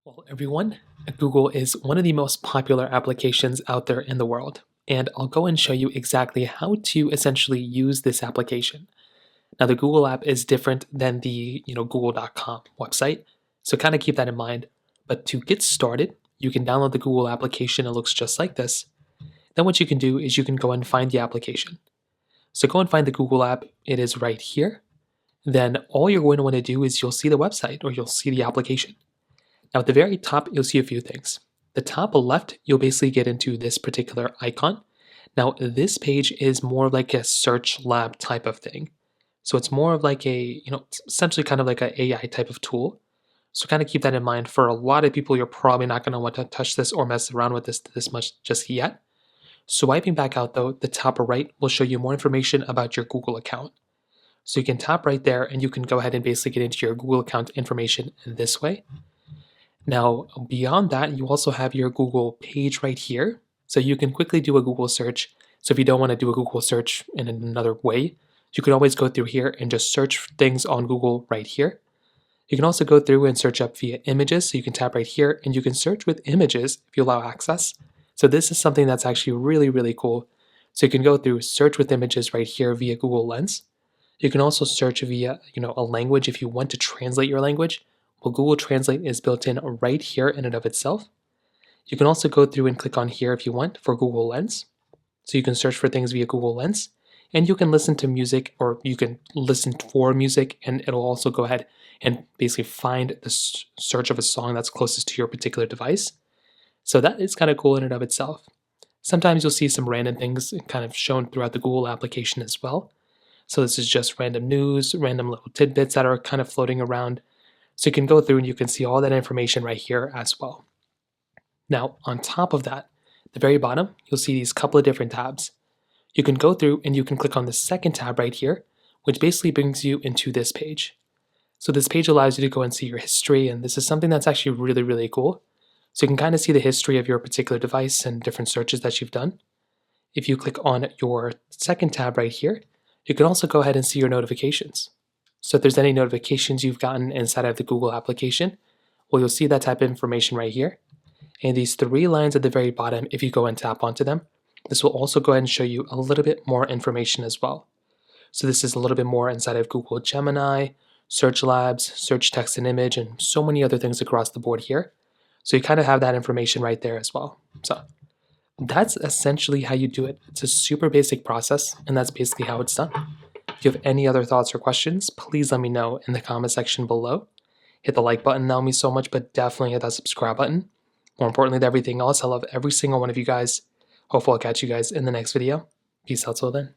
Well, everyone, Google is one of the most popular applications out there in the world, and I'll go and show you exactly how to essentially use this application. Now, the Google app is different than the google.com website, so kind of keep that in mind. But to get started, you can download the Google application. It looks just like this. Then what you can do is you can go and find the application. So go and find the Google app. It is right here. Then all you're going to want to do is you'll see the website or you'll see the application. Now at the very top, you'll see a few things. The top left, you'll basically get into this particular icon. Now this page is more like a search lab type of thing. So it's more of like a, essentially kind of like an AI type of tool. So kind of keep that in mind. For a lot of people, you're probably not going to want to touch this or mess around with this much just yet. Swiping back out though, the top right will show you more information about your Google account. So you can tap right there and you can go ahead and basically get into your Google account information this way. Now, beyond that, you also have your Google page right here. So you can quickly do a Google search. So if you don't want to do a Google search in another way, you can always go through here and just search things on Google right here. You can also go through and search up via images. So you can tap right here and you can search with images if you allow access. So this is something that's actually really, really cool. So you can go through search with images right here via Google Lens. You can also search via, a language if you want to translate your language. Well, Google Translate is built in right here in and of itself. You can also go through and click on here if you want for Google Lens. So you can search for things via Google Lens, and you can listen to music, or you can listen for music, and it'll also go ahead and basically find the search of a song that's closest to your particular device. So that is kind of cool in and of itself. Sometimes you'll see some random things kind of shown throughout the Google application as well. So this is just random news, random little tidbits that are kind of floating around. So you can go through and you can see all that information right here as well. Now, on top of that, the very bottom, you'll see these couple of different tabs. You can go through and you can click on the second tab right here, which basically brings you into this page. So this page allows you to go and see your history, and this is something that's actually really, really cool. So you can kind of see the history of your particular device and different searches that you've done. If you click on your second tab right here, you can also go ahead and see your notifications. So if there's any notifications you've gotten inside of the Google application, well, you'll see that type of information right here. And these three lines at the very bottom, if you go and tap onto them, this will also go ahead and show you a little bit more information as well. So this is a little bit more inside of Google Gemini, Search Labs, Search Text and Image, and so many other things across the board here. So you kind of have that information right there as well. So that's essentially how you do it. It's a super basic process, and that's basically how it's done. If you have any other thoughts or questions, please let me know in the comment section below. Hit the like button, that would mean so much, but definitely hit that subscribe button. More importantly than everything else, I love every single one of you guys. Hopefully I'll catch you guys in the next video. Peace out till then.